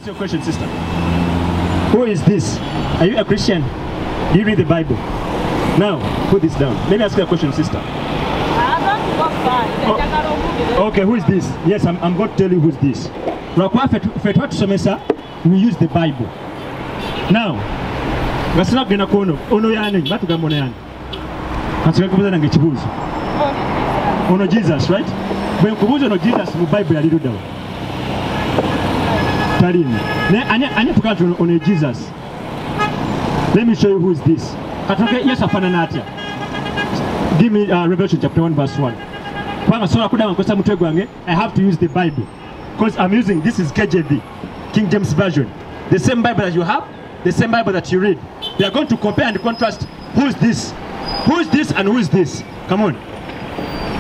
you a question, sister. Who is this? Are you a Christian? Do you read the Bible? Now, put this down. Let me ask you a question, sister. Okay, who is this? Yes, I'm going to tell you who's this. We use the Bible. Now, what's not going to go on? Ono yani, batu gamono yani. Kasika kubuza nange chibuzo. Ono Jesus, right? When kubuza ono Jesus, mu Bible ya lido dawa. Tarini. Anya tukatu ono Jesus. Let me show you who is this. Katoke yes afana natia. Give me Revelation chapter 1 verse 1. I have to use the Bible because I'm using, this is KJV, King James Version. The same Bible that you have, the same Bible that you read. They are going to compare and contrast who's this and who is this. Come on.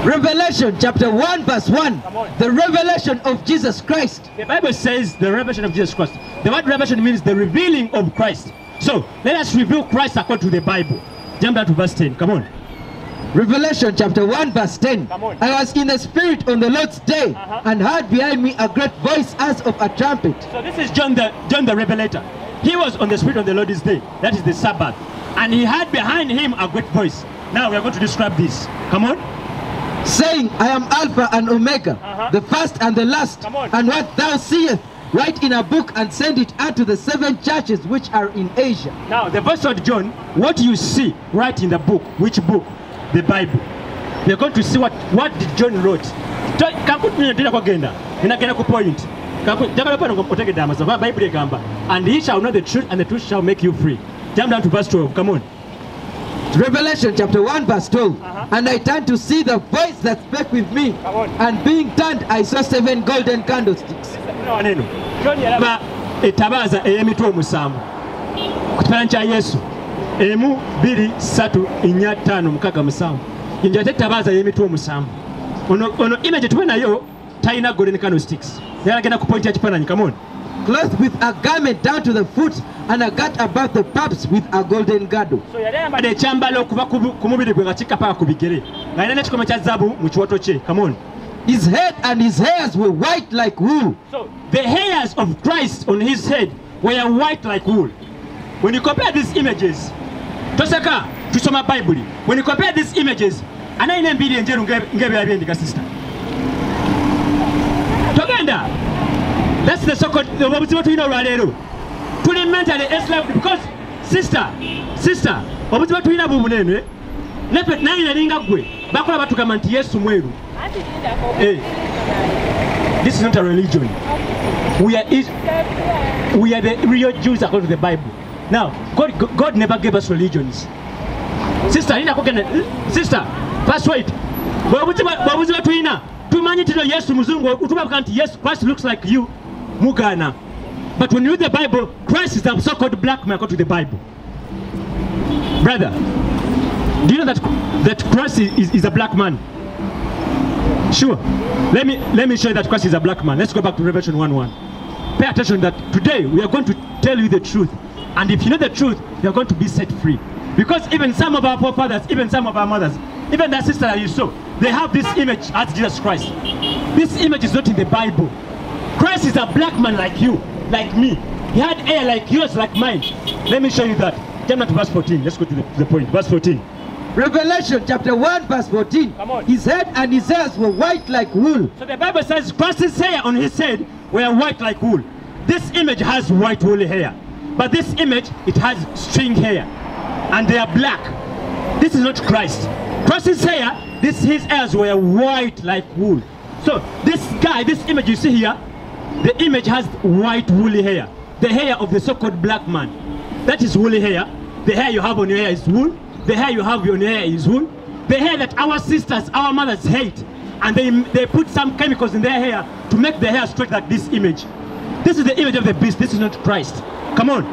Revelation chapter 1 verse 1. The revelation of Jesus Christ. The Bible says the revelation of Jesus Christ. The word revelation means the revealing of Christ. So let us reveal Christ according to the Bible. Jump down to verse 10. Come on. Revelation chapter 1 verse 10. I was in the Spirit on the Lord's day and heard behind me a great voice as of a trumpet. So this is John the Revelator. He was on the Spirit on the Lord's day. That is the Sabbath. And he heard behind him a great voice. Now we are going to describe this. Come on. Saying, I am Alpha and Omega, the first and the last. And what thou seest, write in a book and send it unto the 7 churches which are in Asia. Now the voice of John, what you see, write in the book. Which book? The Bible. We are going to see what did John wrote. And he shall know the truth, and the truth shall make you free. Jump down to verse 12. Come on. Revelation chapter 1 verse 12. And I turned to see the voice that spake with me. And being turned, I saw 7 golden candlesticks. Etabaza eyemitwe omusanvu ku kifaananyi kya Yesu. Emu, 2, 3, 4, 5, 6, 7. Inja etabaza eyemitwe omusanvu. Ono image tuwe nayo talina golden candlesticks. Yalagenda ku point ya kifaananyi. Come on. Clothed with a garment down to the foot, and a girt about the paps with a golden girdle. So yali ayambadde ekyambalo okuva ku mubiri gwe nga kikka paka ku bigere. Ng'alina n'ekikomo kya zaabu mu kiwato kye. Come on. His head and his hairs were white like wool. So the hairs of Christ on his head were white like wool. When you compare these images, tosaka tusoma Bible. When you compare these images, anaina mbili enjeru ngebe yabyendika sister. Togenda. That's the so-called obuzibu tulina olwaleero. Tuli mentally enslaved because sister, obuzibu tulina bubunene. Nepe naye nalinga gwe. Bakola batugamba nti Yesu mweru. Hey, this is not a religion. We are the real Jews according to the Bible. Now, God never gave us religions. Sister, first wait. Babuziba tuina. Tumanyi tino Yesu muzungu. Utuba nti yes, Christ looks like you. Mugana. But when you read the Bible, Christ is a so-called black man according to the Bible. Brother, do you know that Christ is a black man? Sure. Let me show you that Christ is a black man. Let's go back to Revelation 1:1. Pay attention that today we are going to tell you the truth. And if you know the truth, you are going to be set free. Because even some of our forefathers, even some of our mothers, even that sister that you saw, they have this image as Jesus Christ. This image is not in the Bible. Christ is a black man like you, like me. He had hair like yours, like mine. Let me show you that. Jump to verse 14. Let's go to the point. Verse 14. Revelation chapter 1 verse 14. Come on. His head and his hairs were white like wool. So the Bible says Christ's hair on his head were white like wool. This image has white woolly hair. But this image, it has string hair. And they are black. This is not Christ. Christ's hair, his hairs were white like wool. So this guy, this image you see here, the image has white woolly hair. The hair of the so-called black man. That is woolly hair. The hair you have on your hair is wool. The hair you have on your hair is wool. The hair that our sisters, our mothers hate. And they put some chemicals in their hair to make the hair straight like this image. This is the image of the beast. This is not Christ. Come on.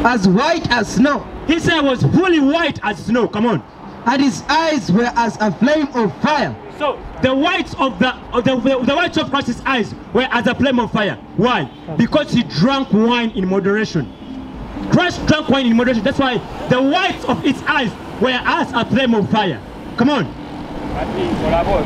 As white as snow. His hair was fully white as snow. Come on. And his eyes were as a flame of fire. So the whites of the whites of Christ's eyes were as a flame of fire. Why? Because he drank wine in moderation. Christ drank wine in moderation. That's why the whites of his eyes were as a flame of fire. Come on.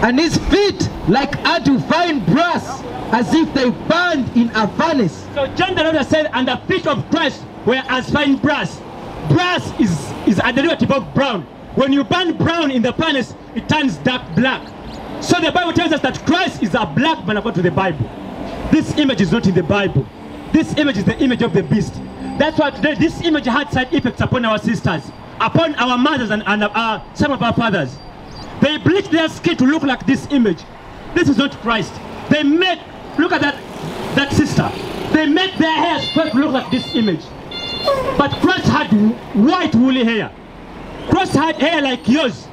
And his feet like unto fine brass, as if they burned in a furnace. So John the Revelator said, and the feet of Christ were as fine brass. Brass is a derivative of brown. When you burn brown in the furnace, it turns dark black. So the Bible tells us that Christ is a black man according to the Bible. This image is not in the Bible. This image is the image of the beast. That's why today this image had side effects upon our sisters, upon our mothers and some of our fathers. They bleach their skin to look like this image. This is not Christ. They make, look at that sister. They make their hair straight to look like this image. But Christ had white woolly hair. Christ had hair like yours.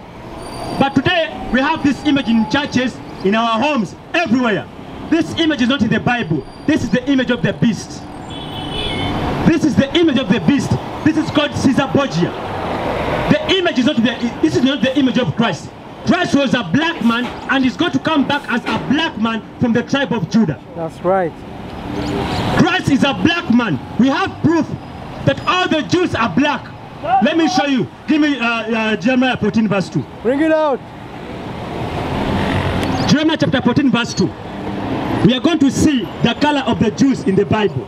But today we have this image in churches, in our homes, everywhere. This image is not in the Bible. This is the image of the beast. This is the image of the beast. This is called Caesar Borgia. The image is not this is not the image of Christ. Christ was a black man and he's going to come back as a black man from the tribe of Judah. That's right. Christ is a black man. We have proof that all the Jews are black. Let me show you. Give me Jeremiah 14 verse 2. Bring it out. Jeremiah chapter 14 verse 2. We are going to see the color of the Jews in the Bible.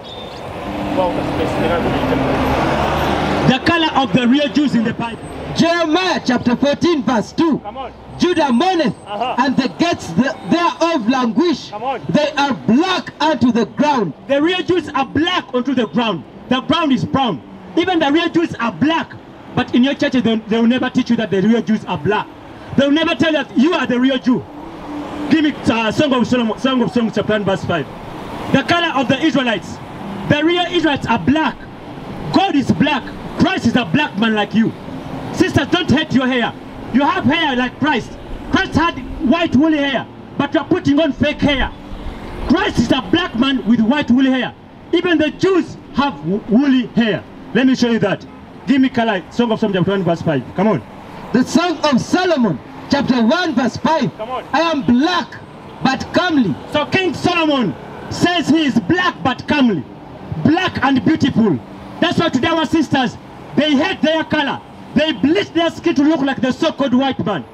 The color of the real Jews in the Bible. Jeremiah chapter 14 verse 2. Come on. Judah mourneth, and the gates thereof languish. Come on. They are black unto the ground. The real Jews are black onto the ground. The ground is brown. Even the real Jews are black. But in your churches, they will never teach you that the real Jews are black. They will never tell you that you are the real Jew. Give me Song of Songs chapter 1 verse 5. The color of the Israelites. The real Israelites are black. God is black. Christ is a black man like you. Sisters, don't hate your hair. You have hair like Christ. Christ had white woolly hair, but you are putting on fake hair. Christ is a black man with white woolly hair. Even the Jews have woolly hair. Let me show you that. Give me color. Song of Solomon chapter 1 verse 5. Come on. The Song of Solomon chapter 1 verse 5. Come on. I am black but comely. So King Solomon says he is black but comely. Black and beautiful. That's why today our sisters, they hate their color. They bleach their skin to look like the so-called white man.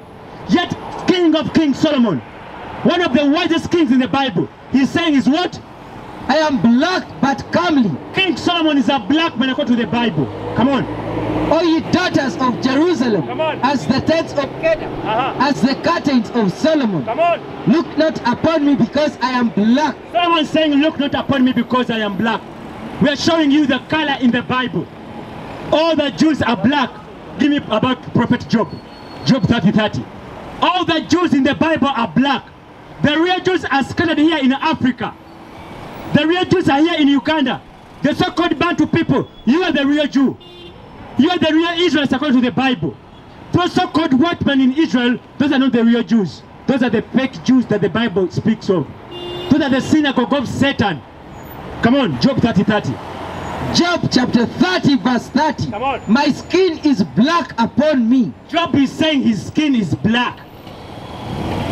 Yet King Solomon, one of the wisest kings in the Bible, he's saying is what? I am black but comely. King Solomon is a black man according to the Bible. Come on. O ye daughters of Jerusalem, Come on. as the tents of Kedar, as the curtains of Solomon. Come on. Look not upon me because I am black. Someone saying, look not upon me because I am black. We are showing you the color in the Bible. All the Jews are black. Give me about Prophet Job. Job 30:30. All the Jews in the Bible are black. The real Jews are scattered here in Africa. The real Jews are here in Uganda. The so-called Bantu people, you are the real Jew. You are the real Israelites according to the Bible. Those so-called white men in Israel, those are not the real Jews. Those are the fake Jews that the Bible speaks of. Those are the synagogue of Satan. Come on, Job 30:30. Job chapter 30 verse 30. Come on. My skin is black upon me. Job is saying his skin is black.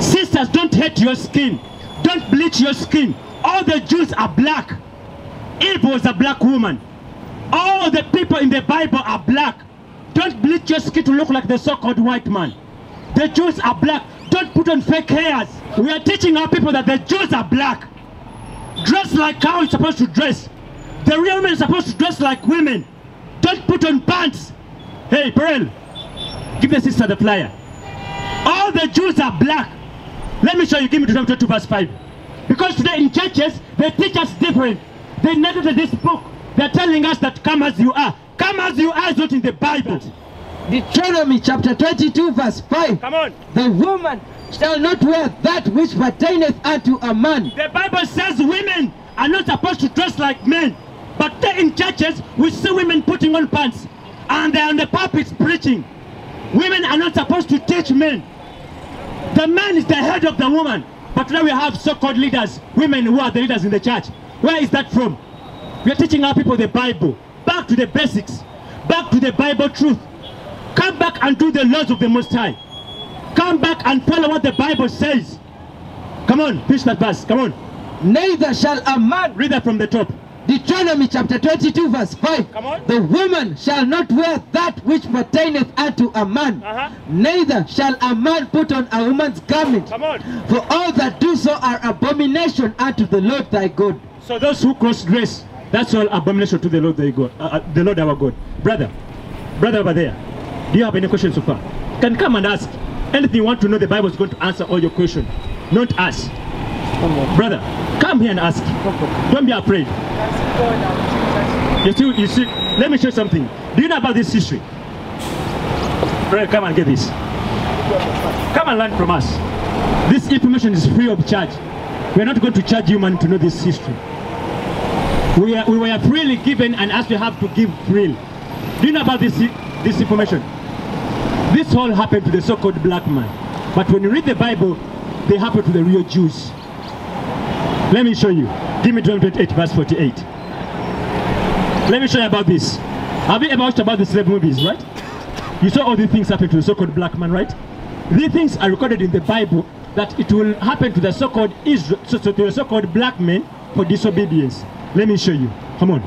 Sisters, don't hate your skin. Don't bleach your skin. All the Jews are black. Eve was a black woman. All the people in the Bible are black. Don't bleach your skin to look like the so-called white man. The Jews are black. Don't put on fake hairs. We are teaching our people that the Jews are black. Dress like how you're supposed to dress. The real men are supposed to dress like women. Don't put on pants. Hey, Perel, give the sister the flyer. All the Jews are black. Let me show you. Give me Deuteronomy 22 verse 5. Because today in churches, they teach us different. They negated this book. They're telling us that come as you are. Come as you are is not in the Bible. Deuteronomy chapter 22 verse 5. Come on. The woman shall not wear that which pertaineth unto a man. The Bible says women are not supposed to dress like men. But there in churches, we see women putting on pants. And they're on the pulpits preaching. Women are not supposed to teach men. The man is the head of the woman. But now we have so-called leaders, women who are the leaders in the church. Where is that from? We are teaching our people the Bible. Back to the basics. Back to the Bible truth. Come back and do the laws of the Most High. Come back and follow what the Bible says. Come on, preach that verse. Come on. Neither shall a man, Read that from the top. Deuteronomy chapter 22 verse 5. Come on. The woman shall not wear that which pertaineth unto a man. Neither shall a man put on a woman's garment. Come on. For all that do so are abomination unto the Lord thy God. So those who cross-dress, That's all abomination to the Lord thy God, the Lord our God. Brother over there, do you have any questions so far? Can come and ask. Anything you want to know, the Bible is going to answer all your questions, not us. Brother, come here and ask. Don't be afraid. You see, let me show you something. Do you know about this history? Brother, come and get this. Come and learn from us. This information is free of charge. We are not going to charge you money to know this history. We were freely given, and as we have to give freely. Do you know about this information? This all happened to the so-called black man. But when you read the Bible, they happen to the real Jews. Let me show you. Give me John 28 verse 48. Let me show you about this. Have you ever watched about the slave movies, right? You saw all these things happen to the so-called black man, right? These things are recorded in the Bible that it will happen to the so-called black men for disobedience. Let me show you. Come on.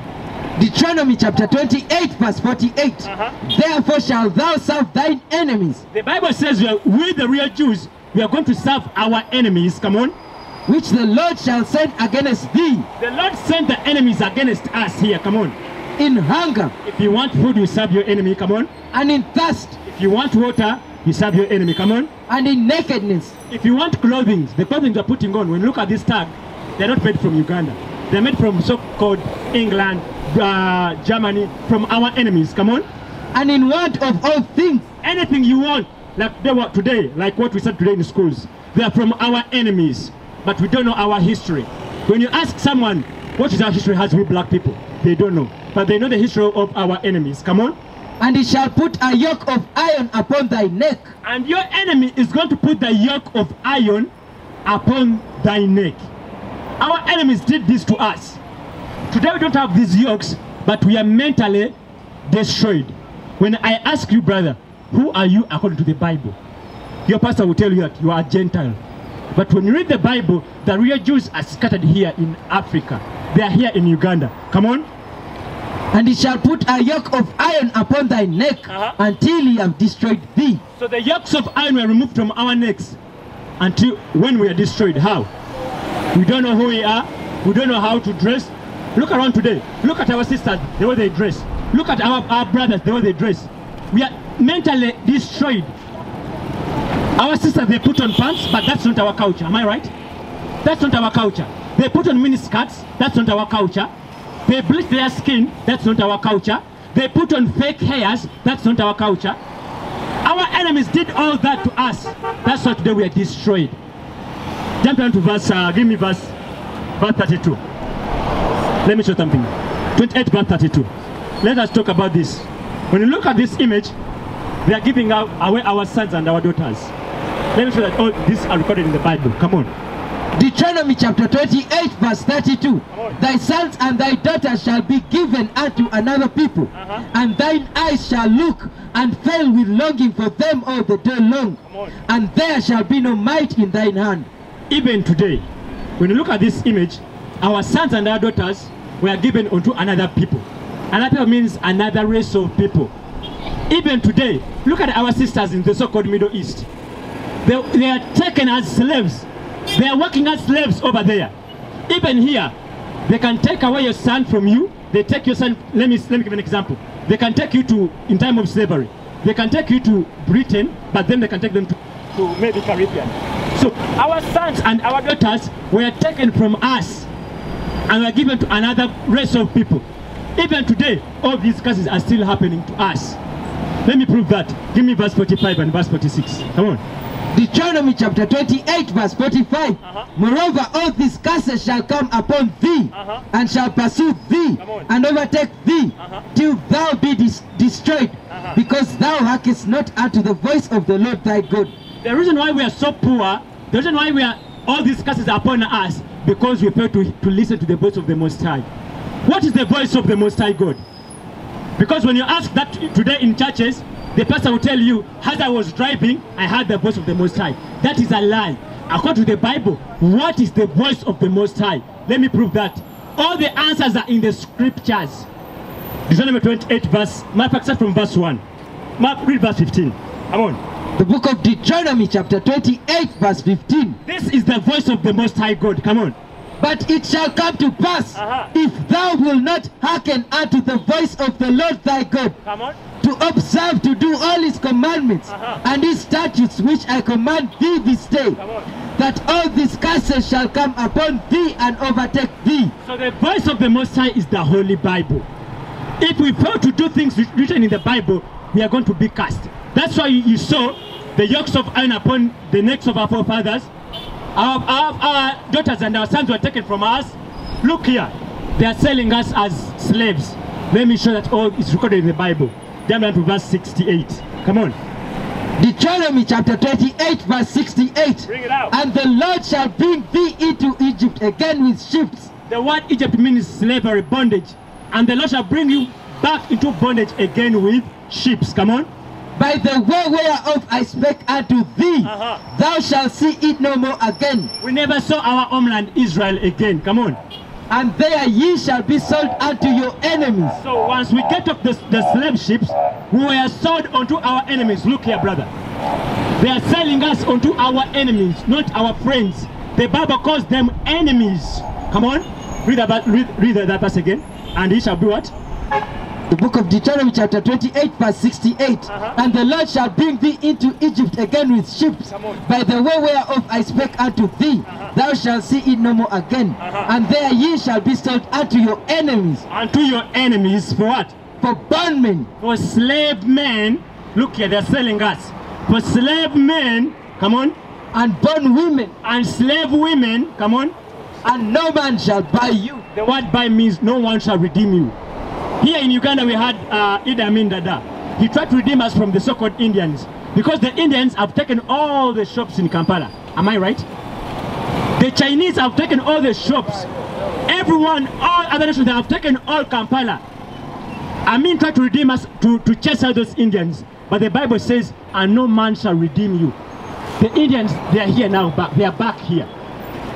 Deuteronomy chapter 28 verse 48. Therefore shalt thou serve thine enemies. The Bible says we the real Jews, we are going to serve our enemies. Come on. Which the Lord shall send against thee. The Lord sent the enemies against us here. Come on. In hunger. If you want food, you serve your enemy. Come on. And in thirst. If you want water, you serve your enemy. Come on. And in nakedness. If you want clothing, the clothing you're putting on, when you look at this tag, they're not made from Uganda. They're made from so-called England, Germany, from our enemies. Come on. And in want of all things. Anything you want, like they were today, like what we said today in schools, they are from our enemies. But we don't know our history. When you ask someone, what is our history as we black people? They don't know. But they know the history of our enemies. Come on. And he shall put a yoke of iron upon thy neck. And your enemy is going to put the yoke of iron upon thy neck. Our enemies did this to us. Today we don't have these yokes, but we are mentally destroyed. When I ask you, brother, who are you according to the Bible? Your pastor will tell you that you are a Gentile. But when you read the Bible, the real Jews are scattered here in Africa. They are here in Uganda. Come on. And he shall put a yoke of iron upon thy neck until he have destroyed thee. So the yokes of iron were removed from our necks until when we are destroyed. How? We don't know who we are. We don't know how to dress. Look around today. Look at our sisters, the way they dress. Look at our brothers, the way they dress. We are mentally destroyed. Our sisters, they put on pants, but that's not our culture. Am I right? That's not our culture. They put on mini skirts. That's not our culture. They bleach their skin. That's not our culture. They put on fake hairs. That's not our culture. Our enemies did all that to us. That's why today we are destroyed. Jump down to verse, give me verse 32. Let me show something. 28 verse 32. Let us talk about this. When you look at this image, they are giving away our sons and our daughters. Let me show that all these are recorded in the Bible. Come on. Deuteronomy chapter 28 verse 32. Thy sons and thy daughters shall be given unto another people, and thine eyes shall look and fail with longing for them all the day long, and there shall be no might in thine hand. Even today, when you look at this image, our sons and our daughters were given unto another people. Another people means another race of people. Even today, look at our sisters in the so-called Middle East. They are taken as slaves. They are working as slaves over there. Even here, they can take away your son from you. They take your son. Let me give an example. They can take you to, in time of slavery, they can take you to Britain, but then they can take them to maybe Caribbean. So our sons and our daughters were taken from us and were given to another race of people. Even today, all these cases are still happening to us. Let me prove that. Give me verse 45 and verse 46. Come on. Deuteronomy chapter 28 verse 45. Moreover, all these curses shall come upon thee, and shall pursue thee, and overtake thee, till thou be destroyed, because thou hearkenest not unto the voice of the Lord thy God. The reason why we are so poor, the reason why all these curses are upon us, because we fail to listen to the voice of the Most High. What is the voice of the Most High God? Because when you ask that today in churches, the pastor will tell you, as I was driving, I heard the voice of the Most High. That is a lie. According to the Bible, what is the voice of the Most High? Let me prove that. All the answers are in the scriptures. Deuteronomy 28 verse, start from verse 1. Read verse 15. Come on. The book of Deuteronomy chapter 28 verse 15. This is the voice of the Most High God. Come on. But it shall come to pass, if thou wilt not hearken unto the voice of the Lord thy God, Come on. to observe to do all his commandments and his statutes which I command thee this day, Come on. that all these curses shall come upon thee and overtake thee. So the voice of the Most High is the Holy Bible. If we fail to do things written in the Bible, we are going to be cast. That's why you saw the yokes of iron upon the necks of our forefathers. Our daughters and our sons were taken from us. Look here, they are selling us as slaves. Let me show that all is recorded in the Bible. Jump down to verse 68. Come on. Deuteronomy chapter 28 verse 68. Bring it out. And the Lord shall bring thee into Egypt again with ships. The word Egypt means slavery, bondage. And the Lord shall bring you back into bondage again with ships. Come on. By the way whereof I spake unto thee, thou shalt see it no more again. We never saw our homeland Israel again. Come on. And there ye shall be sold unto your enemies. So once we get off the slave ships, we were sold unto our enemies. Look here, brother. They are selling us unto our enemies, not our friends. The Bible calls them enemies. Come on. Read that verse again. And he shall be what? The book of Deuteronomy chapter 28 verse 68. And the Lord shall bring thee into Egypt again with ships. By the way whereof I spake unto thee, thou shalt see it no more again. And there ye shall be sold unto your enemies. Unto your enemies for what? For bondmen. For slave men. Look here, they're selling us. For slave men, come on. And bondwomen. And slave women, come on. And no man shall buy you. The word buy means no one shall redeem you. Here in Uganda we had Idi Amin Dada. He tried to redeem us from the so-called Indians because the Indians have taken all the shops in Kampala. Am I right? The Chinese have taken all the shops. Everyone, all other nations, they have taken all Kampala. Amin tried to redeem us, to chase out those Indians. But the Bible says, and no man shall redeem you. The Indians, they are here now, they are back here.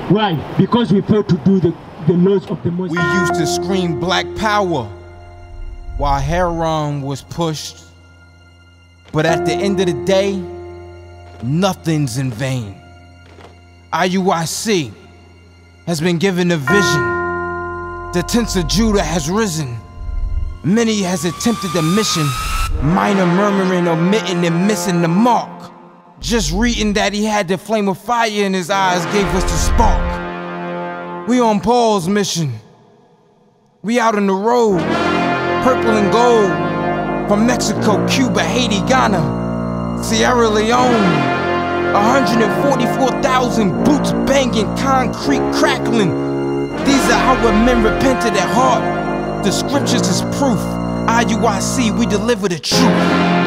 Why? Because we failed to do the laws of the Most High. We used to scream black power while Heron was pushed. But at the end of the day, nothing's in vain. IUIC has been given a vision. The tents of Judah has risen. Many has attempted the mission. Minor murmuring, omitting, and missing the mark. Just reading that he had the flame of fire in his eyes gave us the spark. We on Paul's mission. We out on the road. Purple and gold. From Mexico, Cuba, Haiti, Ghana, Sierra Leone. 144,000 boots banging, concrete crackling. These are our men repented at heart. The scriptures is proof. IUIC, we deliver the truth.